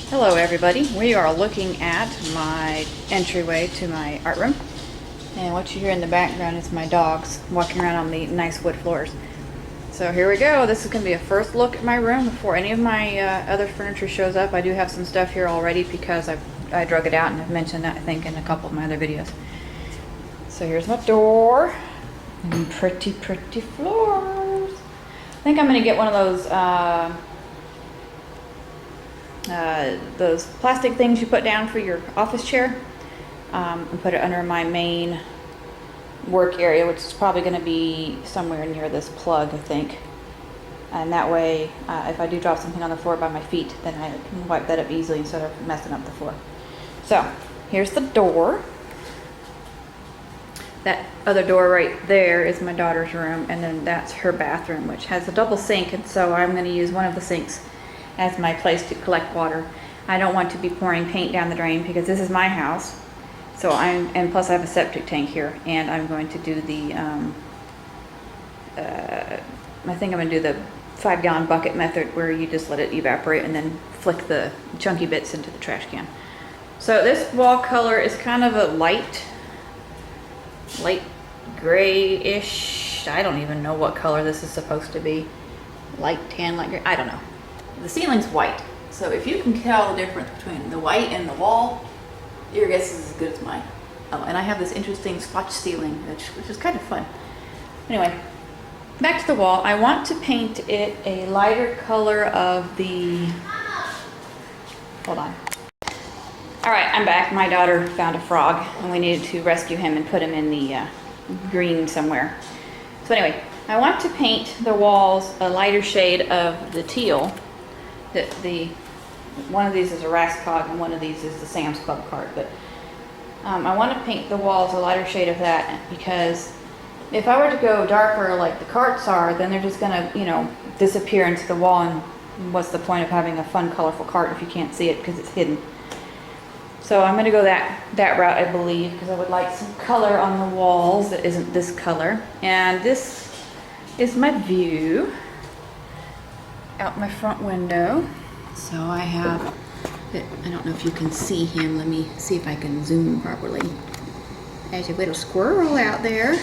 Hello everybody, we are looking at my entryway to my art room, and what you hear in the background is my dogs walking around on the nice wood floors. So here we go. This is going to be a first look at my room before any of my other furniture shows up. I do have some stuff here already because I drug it out, and I've mentioned that I think in a couple of my other videos. So here's my door and pretty floors. I think I'm going to get one of those plastic things you put down for your office chair, and put it under my main work area, which is probably going to be somewhere near this plug, I think. And that way, if I do drop something on the floor by my feet, then I can wipe that up easily instead of messing up the floor. So here's the door. That other door right there is my daughter's room, and then that's her bathroom, which has a double sink, and so I'm going to use one of the sinks as my place to collect water. I don't want to be pouring paint down the drain because this is my house. So and plus I have a septic tank here, and I'm going to do the, I think I'm going to do the 5-gallon bucket method where you just let it evaporate and then flick the chunky bits into the trash can. So this wall color is kind of a light grayish. I don't even know what color this is supposed to be. Light tan, light gray, I don't know. The ceiling's white, so if you can tell the difference between the white and the wall, your guess is as good as mine. Oh, and I have this interesting swatch ceiling, which is kind of fun. Anyway, back to the wall. I want to paint it a lighter color of the... Hold on. All right, I'm back. My daughter found a frog, and we needed to rescue him and put him in the green somewhere. So anyway, I want to paint the walls a lighter shade of the teal. One of these is a Raskog and one of these is the Sam's Club card, but I want to paint the walls a lighter shade of that, because if I were to go darker like the carts are, then they're just gonna, disappear into the wall, and what's the point of having a fun, colorful cart if you can't see it because it's hidden? So I'm gonna go that route, I believe, because I would like some color on the walls that isn't this color. And this is my view out my front window. So I have, I don't know if you can see him. Let me see if I can zoom properly. There's a little squirrel out there.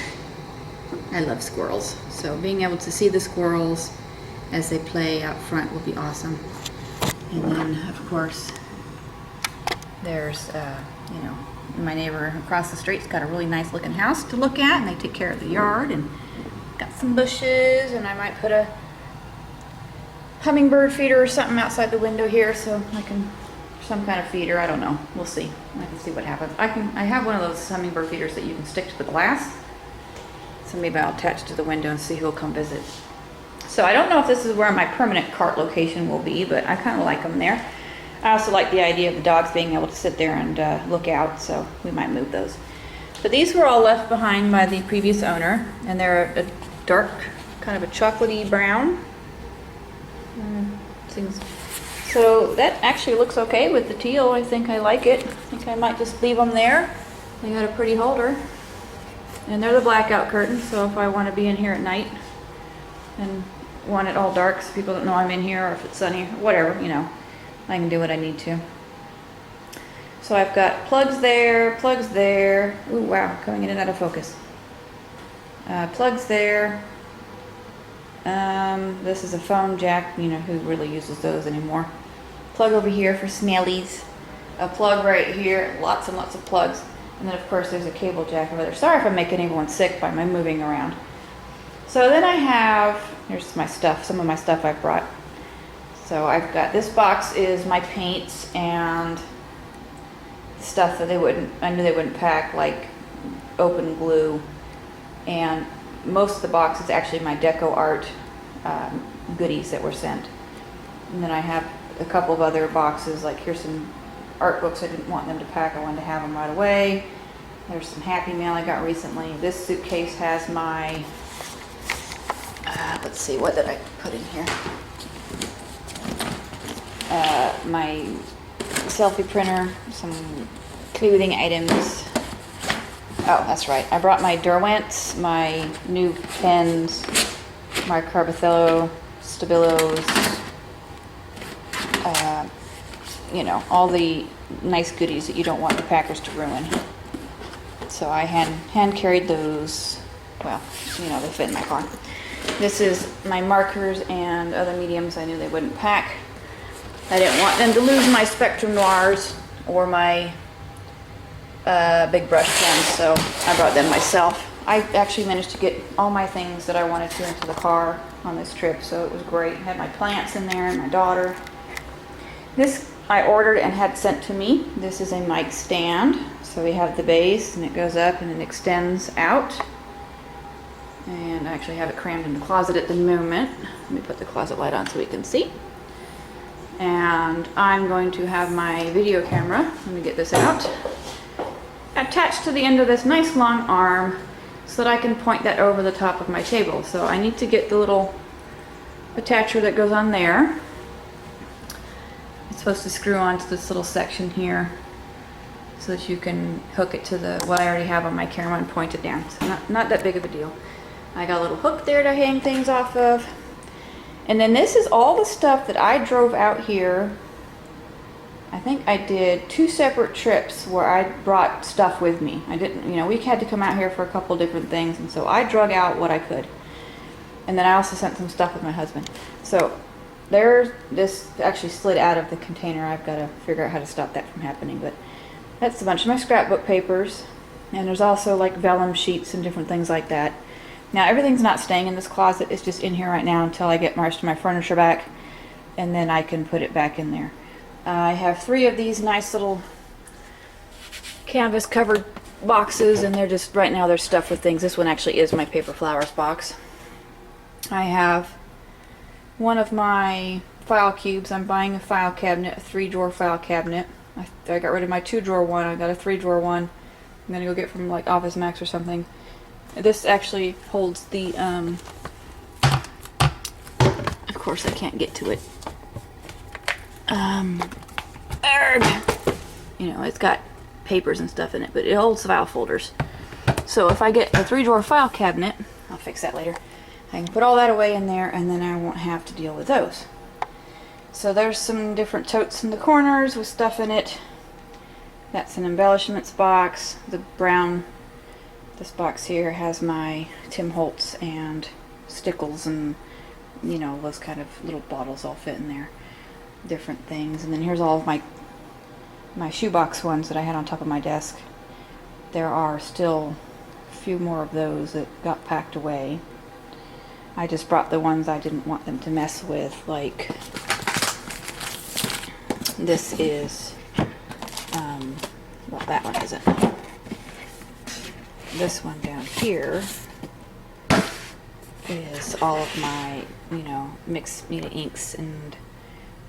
I love squirrels. So being able to see the squirrels as they play out front will be awesome. And then, of course, there's, my neighbor across the street's got a really nice looking house to look at, and they take care of the yard, and got some bushes, and I might put a hummingbird feeder or something outside the window here, so I can, some kind of feeder, I don't know, we'll see. I can see what happens. I have one of those hummingbird feeders that you can stick to the glass, so maybe I'll attach to the window and see who'll come visit. So I don't know if this is where my permanent cart location will be, but I kind of like them there. I also like the idea of the dogs being able to sit there and look out, so we might move those. But these were all left behind by the previous owner, and they're a dark, kind of a chocolatey brown. So that actually looks okay with the teal. I think I like it. I think I might just leave them there. They got a pretty holder. And they're the blackout curtains, so if I want to be in here at night and want it all dark so people don't know I'm in here, or if it's sunny, whatever, I can do what I need to. So I've got plugs there. Ooh, wow, coming in and out of focus. Plugs there. This is a phone jack, who really uses those anymore. Plug over here for smellies. A plug right here, lots and lots of plugs. And then of course there's a cable jack over there. Sorry if I'm making everyone sick by my moving around. So then I have, here's my stuff, some of my stuff I've brought. So I've got, this box is my paints and stuff that I knew they wouldn't pack, like open glue, and most of the box is actually my deco art goodies that were sent. And then I have a couple of other boxes, like here's some art books I didn't want them to pack, I wanted to have them right away. There's some Happy Mail I got recently. This suitcase has my, let's see, what did I put in here? My selfie printer, some clothing items. Oh, that's right. I brought my Derwents, my new pens, my Carbothello, Stabilos, you know, all the nice goodies that you don't want the packers to ruin. So I hand carried those. Well, you know, they fit in my car. This is my markers and other mediums I knew they wouldn't pack. I didn't want them to lose my Spectrum Noirs or my big brush pens, so I brought them myself. I actually managed to get all my things that I wanted to into the car on this trip, so it was great. I had my plants in there and my daughter. This I ordered and had sent to me. This is a mic stand. So we have the base and it goes up and it extends out. And I actually have it crammed in the closet at the moment. Let me put the closet light on so we can see. And I'm going to have my video camera, let me get this out, attached to the end of this nice long arm so that I can point that over the top of my table. So I need to get the little attacher that goes on there. It's supposed to screw onto this little section here so that you can hook it to what I already have on my camera and point it down. So not that big of a deal. I got a little hook there to hang things off of. And then this is all the stuff that I drove out here. I think I did 2 separate trips where I brought stuff with me. I didn't, you know, we had to come out here for a couple different things, and so I drug out what I could. And then I also sent some stuff with my husband. So this actually slid out of the container. I've got to figure out how to stop that from happening, but that's a bunch of my scrapbook papers. And there's also like vellum sheets and different things like that. Now everything's not staying in this closet, it's just in here right now until I get most of my furniture back, and then I can put it back in there. I have 3 of these nice little canvas covered boxes, and they're just, right now they're stuffed with things. This one actually is my paper flowers box. I have one of my file cubes. I'm buying a file cabinet, a 3-drawer file cabinet. I got rid of my 2-drawer one, I got a 3-drawer one. I'm gonna go get from like Office Max or something. This actually holds the, of course I can't get to it. You know, it's got papers and stuff in it, but it holds file folders. So if I get a 3-drawer file cabinet, I'll fix that later, I can put all that away in there, and then I won't have to deal with those. So there's some different totes in the corners with stuff in it. That's an embellishments box. This box here has my Tim Holtz and Stickles, and you know, those kind of little bottles all fit in there. Different things. And then here's all of my shoebox ones that I had on top of my desk. There are still a few more of those that got packed away. I just brought the ones I didn't want them to mess with, like this is well, that one isn't. This one down here is all of my, you know, mixed media inks and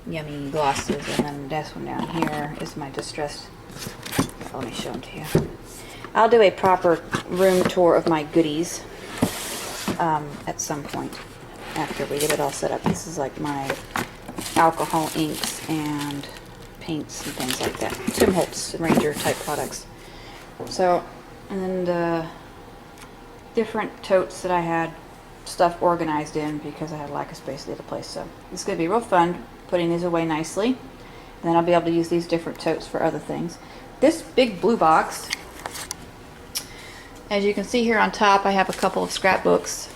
yummy glosses, and then this one down here is my distressed. Let me show them to you. I'll do a proper room tour of my goodies at some point after we get it all set up. This is like my alcohol inks and paints and things like that. Tim Holtz Ranger type products. So, and then the different totes that I had stuff organized in because I had lack of space at the other place. So it's going to be real fun putting these away nicely. And then I'll be able to use these different totes for other things. This big blue box, as you can see here on top, I have a couple of scrapbooks.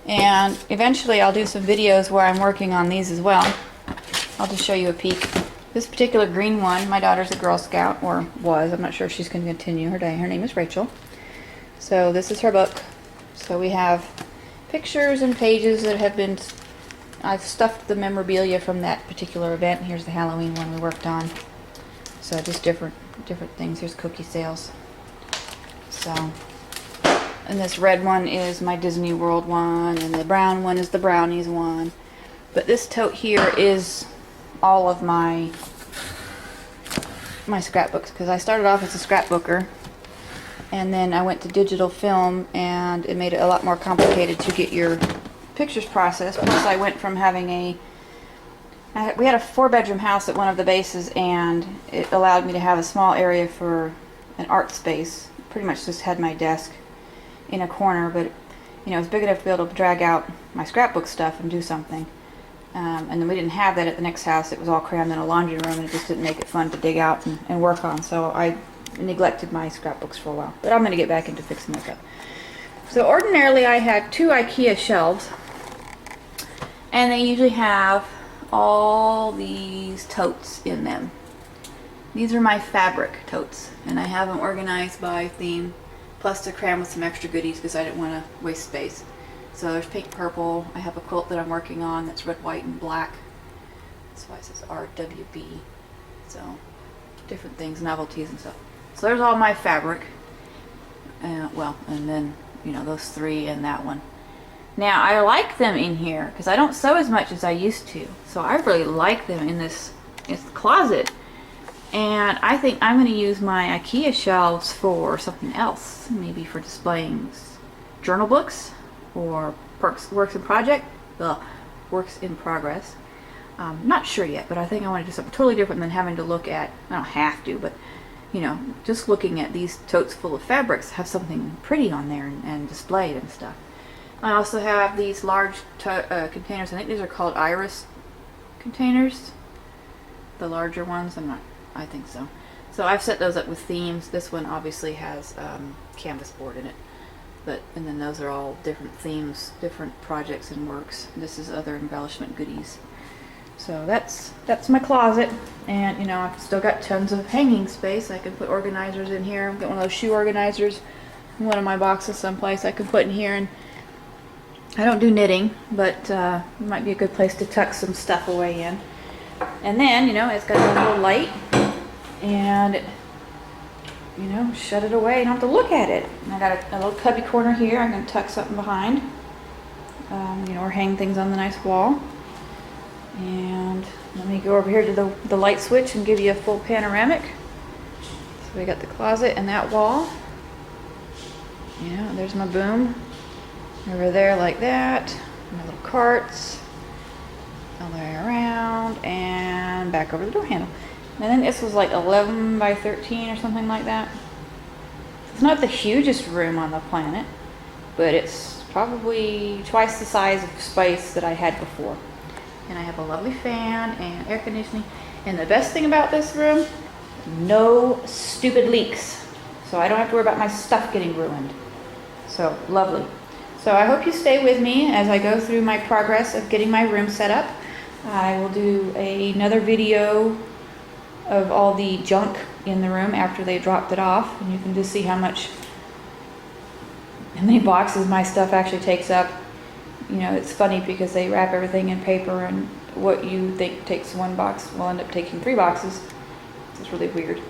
And eventually I'll do some videos where I'm working on these as well. I'll just show you a peek. This particular green one, my daughter's a Girl Scout, or was. I'm not sure if she's going to continue her day. Her name is Rachel. So this is her book. So we have pictures and pages that have been, I've stuffed the memorabilia from that particular event. Here's the Halloween one we worked on. So just different things. Here's cookie sales. So, and this red one is my Disney World one, and the brown one is the Brownies one. But this tote here is all of my scrapbooks, because I started off as a scrapbooker, and then I went to digital film, and it made it a lot more complicated to get your pictures processed. Plus I went from having we had a 4-bedroom house at one of the bases, and it allowed me to have a small area for an art space. Pretty much just had my desk in a corner, but you know, it's big enough to be able to drag out my scrapbook stuff and do something. And then we didn't have that at the next house. It was all crammed in a laundry room, and it just didn't make it fun to dig out and work on. So I neglected my scrapbooks for a while. But I'm going to get back into fixing those up. So ordinarily I had 2 IKEA shelves, and they usually have all these totes in them. These are my fabric totes, and I have them organized by theme, plus to cram with some extra goodies because I didn't want to waste space. So there's pink purple. I have a quilt that I'm working on that's red, white, and black. That's why it says RWB. So different things, novelties and stuff. So there's all my fabric. Well, and then, you know, those 3 and that one. Now I like them in here because I don't sew as much as I used to. So I really like them in this closet. And I think I'm going to use my IKEA shelves for something else. Maybe for displaying journal books or works in progress. Not sure yet, but I think I want to do something totally different than having to look at, I don't have to, but you know, just looking at these totes full of fabrics, have something pretty on there and displayed and stuff. I also have these large containers. I think these are called Iris containers. The larger ones, I think so. So I've set those up with themes. This one obviously has canvas board in it. And then those are all different themes, different projects and works. This is other embellishment goodies. So that's my closet, and you know, I've still got tons of hanging space. I can put organizers in here. I've got one of those shoe organizers in one of my boxes someplace I can put in here. And I don't do knitting, but it might be a good place to tuck some stuff away in. And then, you know, it's got a little light, and you know, shut it away and I don't have to look at it. And I got a little cubby corner here. I'm going to tuck something behind, you know, or hang things on the nice wall. And let me go over here to the light switch and give you a full panoramic. So we got the closet and that wall. Yeah, there's my boom over there like that. My little carts all the way around and back over the door handle. And then this was like 11 by 13 or something like that. It's not the hugest room on the planet, but it's probably twice the size of space that I had before. And I have a lovely fan and air conditioning. And the best thing about this room, no stupid leaks. So I don't have to worry about my stuff getting ruined. So lovely. So I hope you stay with me as I go through my progress of getting my room set up. I will do another video of all the junk in the room after they dropped it off, and you can just see how many boxes my stuff actually takes up. You know, it's funny because they wrap everything in paper, and what you think takes 1 box will end up taking 3 boxes. It's really weird.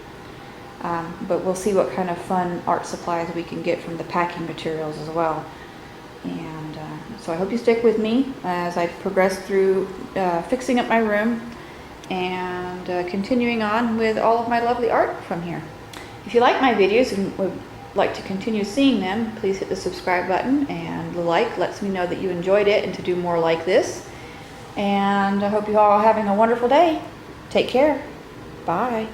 But we'll see what kind of fun art supplies we can get from the packing materials as well. And so I hope you stick with me as I progress through fixing up my room and continuing on with all of my lovely art from here. If you like my videos and would like to continue seeing them, please hit the subscribe button, and the like lets me know that you enjoyed it and to do more like this. And I hope you all are having a wonderful day. Take care. Bye.